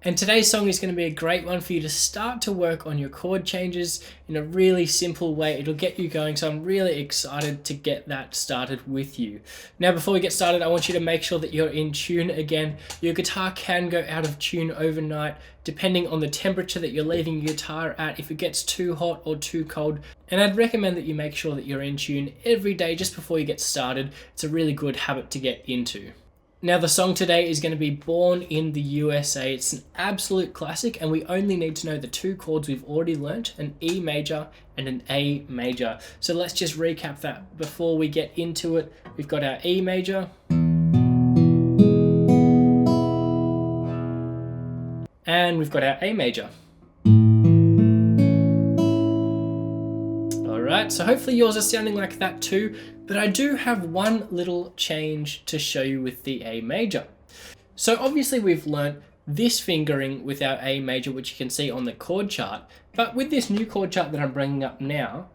And today's song is going to be a great one for you to start to work on your chord changes in a really simple way. It'll get you going, so I'm really excited to get that started with you. Now, before we get started, I want you to make sure that you're in tune again. Your guitar can go out of tune overnight, depending on the temperature that you're leaving your guitar at, if it gets too hot or too cold. And I'd recommend that you make sure that you're in tune every day just before you get started. It's a really good habit to get into. Now, the song today is going to be Born in the USA. It's an absolute classic, and we only need to know the two chords we've already learnt, an E major and an A major. So let's just recap that before we get into it. We've got our E major, and we've got our A major. Alright, so hopefully yours are sounding like that too, but I do have one little change to show you with the A major. So obviously we've learnt this fingering with our A major, which you can see on the chord chart, but with this new chord chart that I'm bringing up now,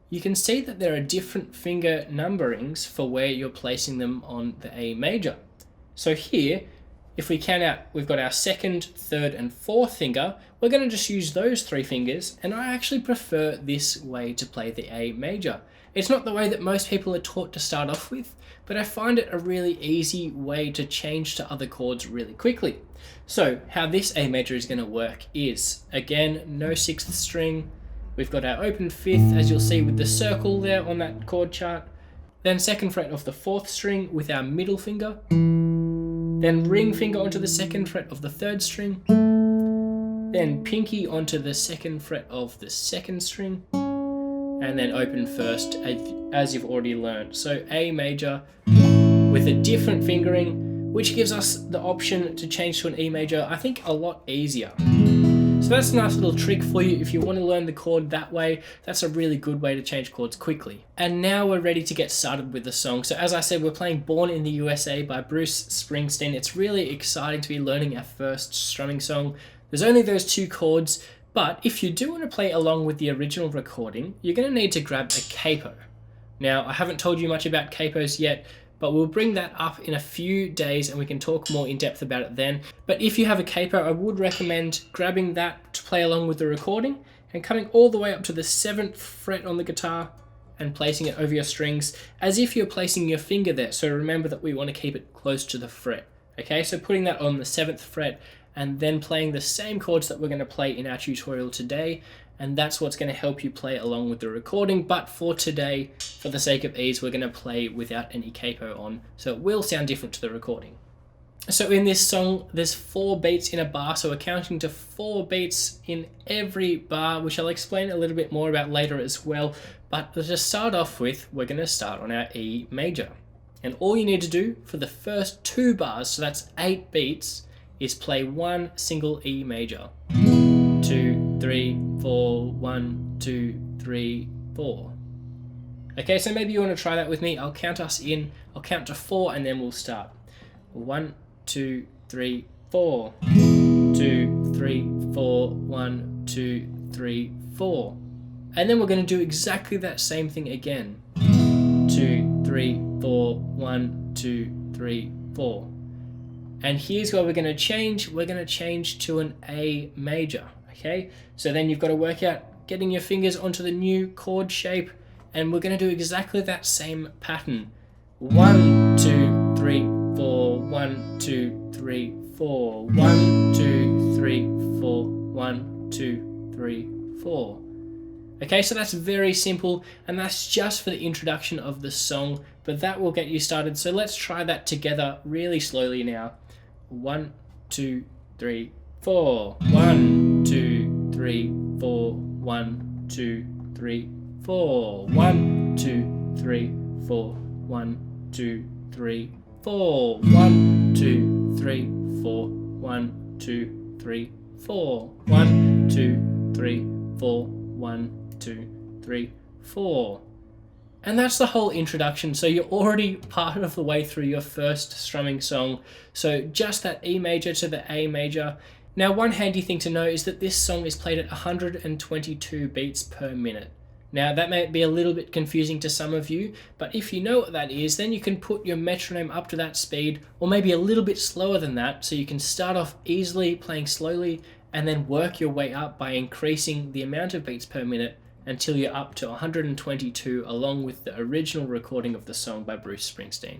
you can see that there are different finger numberings for where you're placing them on the A major. So here, if we count out, we've got our second, third, and fourth finger. We're going to just use those three fingers, and I actually prefer this way to play the A major. It's not the way that most people are taught to start off with, but I find it a really easy way to change to other chords really quickly. So how this A major is going to work is, again, no sixth string. We've got our open fifth, as you'll see with the circle there on that chord chart. Then second fret of the fourth string with our middle finger. Then ring finger onto the second fret of the third string, then pinky onto the second fret of the second string, and then open first as you've already learned. So A major with a different fingering, which gives us the option to change to an E major, I think a lot easier. So that's a nice little trick for you. If you want to learn the chord that way, that's a really good way to change chords quickly. And now we're ready to get started with the song. So as I said, we're playing Born in the USA by Bruce Springsteen. It's really exciting to be learning our first strumming song. There's only those two chords, but if you do want to play along with the original recording, you're going to need to grab a capo. Now, I haven't told you much about capos yet, but we'll bring that up in a few days and we can talk more in depth about it then. But if you have a capo, I would recommend grabbing that to play along with the recording and coming all the way up to the 7th fret on the guitar and placing it over your strings as if you're placing your finger there. So remember that we want to keep it close to the fret. Okay, so putting that on the 7th fret and then playing the same chords that we're going to play in our tutorial today, and that's what's going to help you play along with the recording. But for today, for the sake of ease, we're going to play without any capo on, so it will sound different to the recording. So in this song, there's 4 beats in a bar, so we're counting to 4 beats in every bar, which I'll explain a little bit more about later as well. But to start off with, we're going to start on our E major. And all you need to do for the first 2 bars, so that's 8 beats, is play one single E major. 2, 3, 4, 1, 2, 3, 4. Okay, so maybe you want to try that with me. I'll count us in. I'll count to 4 and then we'll start. 1, 2, 3, 4. 2, 3, 4. 1, 2, 3, 4. And then we're going to do exactly that same thing again. 2, 3, 4. 1, 2, 3, 4. And here's where we're going to change. We're going to change to an A major. Okay, so then you've got to work out getting your fingers onto the new chord shape, and we're going to do exactly that same pattern. 1, 2, 3, 4. 1, 2, 3, 4. 1, 2, 3, 4. 1, 2, 3, 4. Okay, so that's very simple, and that's just for the introduction of the song, but that will get you started. So let's try that together really slowly now. 1, 2, 3, 4. 1, 2, 3, 4. 1, 2, 3, 4. 1, 2, 3, 4. 1, 2, 3, 4. 1, 2, 3, 4. 1, 2, 3, 4. 1, 2, 3, 4. 1, 2, 3, 4. And that's the whole introduction. So you're already part of the way through your first strumming song. So just that E major to the A major. Now, one handy thing to know is that this song is played at 122 beats per minute. Now that may be a little bit confusing to some of you, but if you know what that is, then you can put your metronome up to that speed, or maybe a little bit slower than that, so you can start off easily playing slowly and then work your way up by increasing the amount of beats per minute until you're up to 122, along with the original recording of the song by Bruce Springsteen.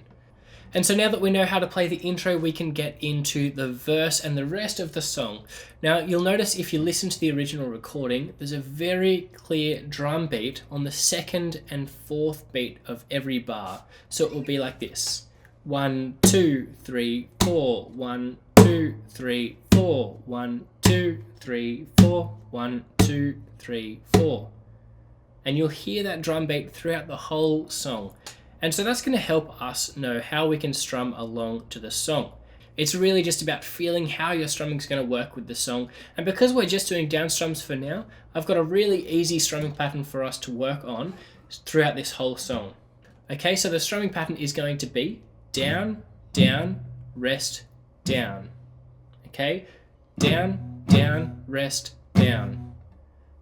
And so now that we know how to play the intro, we can get into the verse and the rest of the song. Now you'll notice if you listen to the original recording, there's a very clear drum beat on the second and fourth beat of every bar. So it will be like this: 1, 2, 3, 4, 1, 2, 3, 4, 1, 2, 3, 4, 1, 2, 3, 4. And you'll hear that drum beat throughout the whole song. And so that's going to help us know how we can strum along to the song. It's really just about feeling how your strumming is going to work with the song. And because we're just doing down strums for now, I've got a really easy strumming pattern for us to work on throughout this whole song. Okay, so the strumming pattern is going to be down, down, rest, down. Okay, down, down, rest, down.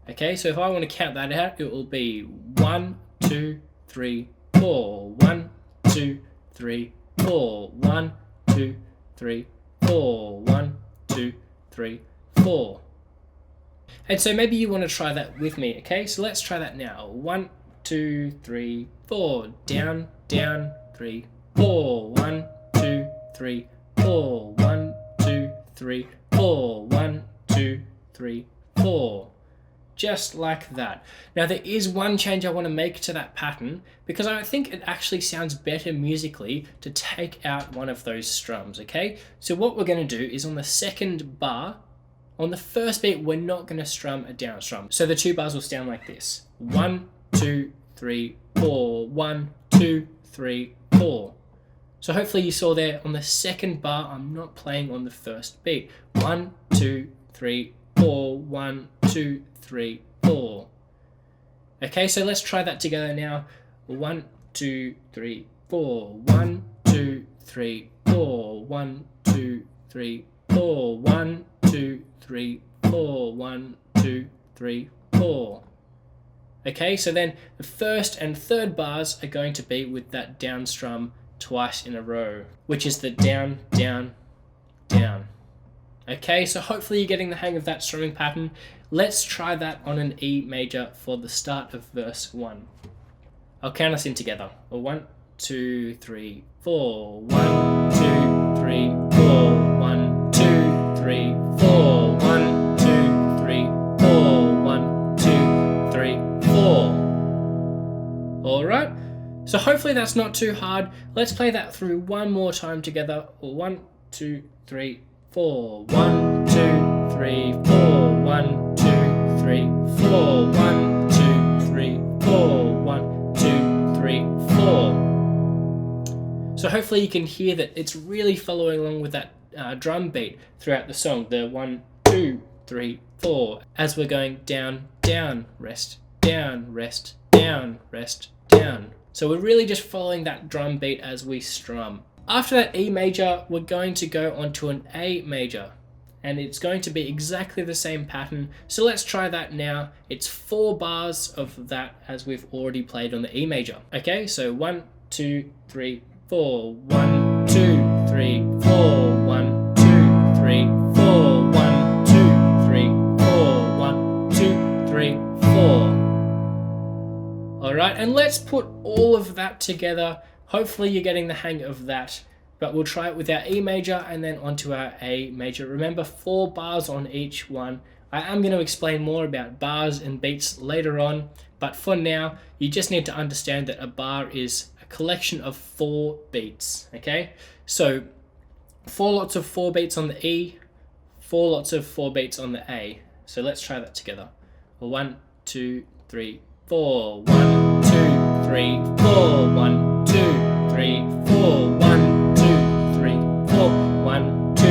Okay, so if I want to count that out, it will be 1, 2, 3, 4, 1, 2, 3, 4, 1, 2, 3, 4, 1, 2, 3, 4. And so maybe you want to try that with me, okay? So let's try that now. 1, 2, 3, 4, down, down, 3, 4, 1, 2, 3, 4, 1, 2, 3, 4, 1, 2, 3, 4. Just like that. Now there is one change I want to make to that pattern, because I think it actually sounds better musically to take out one of those strums, okay? So what we're going to do is on the second bar, on the first beat, we're not going to strum a down strum. So the two bars will sound like this: 1, 2, 3, 4, 1, 2, 3, 4. So hopefully you saw there on the second bar, I'm not playing on the first beat. 1, 2, 3, 4, 1, 2, 3, 4. Okay, so let's try that together now. 1, 2, 3, 4. 1, 2, 3, 4. 1, 2, 3, 4. 1, 2, 3, 4. 1, 2, 3, 4. Okay, so then the first and third bars are going to be with that down strum twice in a row, which is the down, down, down. Okay, so hopefully you're getting the hang of that strumming pattern. Let's try that on an E major for the start of verse 1. I'll count us in together. 1, 2, 3, 4. 1, 2, 3, 4. 1, 2, 3, 4. 1, 2, 3, 4. 1, 2, 3, 4. Alright, so hopefully that's not too hard. Let's play that through one more time together. 1, 2, 3, 4. 1, 2, 3, 4. 1, 2, 3, 4. 1, 2, 3, 4. 1, 2, 3, 4. So hopefully you can hear that it's really following along with that drum beat throughout the song. The 1, 2, 3, 4. As we're going down, down, rest, down, rest, down, rest, down. So we're really just following that drum beat as we strum. After that E major, we're going to go onto an A major, and it's going to be exactly the same pattern. So let's try that now. It's 4 bars of that as we've already played on the E major. Okay, so 1, 2, 3, 4. 1, 2, 3, 4. 1, 2, 3, 4. 1, 2, 3, 4. 1, 2, 3, 4. Alright, and let's put all of that together. Hopefully you're getting the hang of that, but we'll try it with our E major and then onto our A major. Remember, 4 bars on each one. I am going to explain more about bars and beats later on, but for now, you just need to understand that a bar is a collection of 4 beats, okay? So 4 lots of 4 beats on the E, 4 lots of 4 beats on the A. So let's try that together. 1, 2, 3, 4. 1, 2, 3, 4. 1, 2, 3, 4. 1, 2, 3, 4. 1, 2,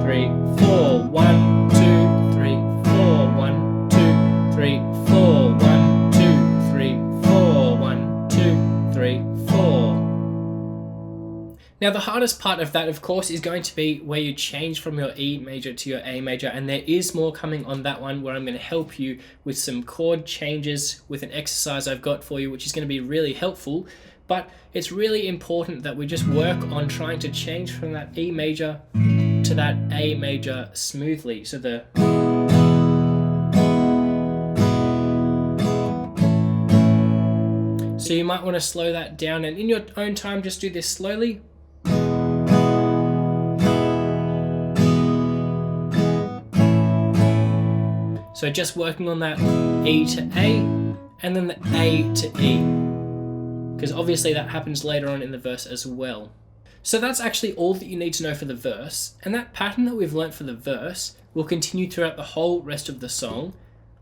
3, 4. 1, 2, 3, 4. 1, 2, 3, 4. 1, 2, 3, 4. 1, 2, 3, 4. Now the hardest part of that, of course, is going to be where you change from your E major to your A major, and there is more coming on that one where I'm going to help you with some chord changes with an exercise I've got for you, which is going to be really helpful. But it's really important that we just work on trying to change from that E major to that A major smoothly. So So you might want to slow that down, and in your own time just do this slowly. So just working on that E to A and then the A to E, because obviously that happens later on in the verse as well. So that's actually all that you need to know for the verse, and that pattern that we've learnt for the verse will continue throughout the whole rest of the song,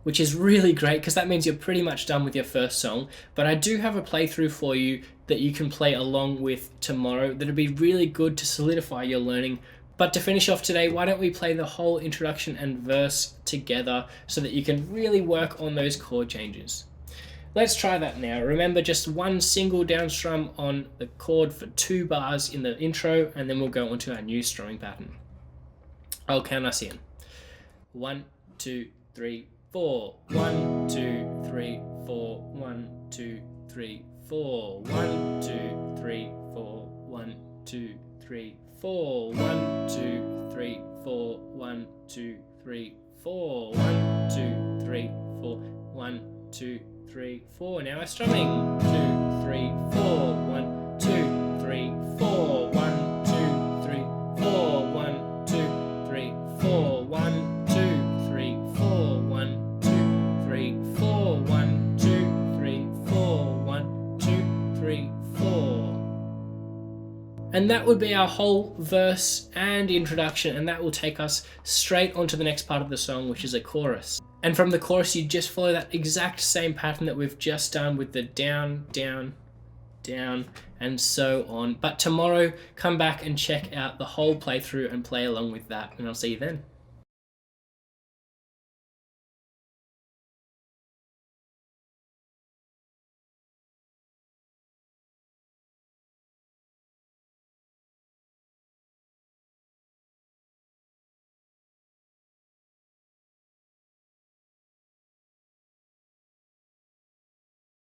which is really great because that means you're pretty much done with your first song. But I do have a playthrough for you that you can play along with tomorrow that'll be really good to solidify your learning. But to finish off today, why don't we play the whole introduction and verse together so that you can really work on those chord changes. Let's try that now. Remember, just one single down strum on the chord for 2 bars in the intro, and then we'll go on to our new strumming pattern. I'll count us in. 1, 2, 3, 4. 1, 2, 3, 4. 1, 2, 3, 4. 1, 2, 3, 4. 1, 2, 3, 4. 1, 2, 3, 4. 1, 2, 3, 4. 1, 2, 3, 4. 1, 2, 3, 4. Now we're strumming. 2, 3, 4. 1, 2, 3, 4. 1, 2, 3, 4. 1, 2, 3, 4. 1, 2, 3, 4. 1, 2, 3, 4. 1, 2, 3, 4. 1, 2, 3, 4. And that would be our whole verse and introduction, and that will take us straight onto the next part of the song, which is a chorus. And from the chorus, you just follow that exact same pattern that we've just done with the down, down, down, and so on. But tomorrow, come back and check out the whole playthrough and play along with that, and I'll see you then.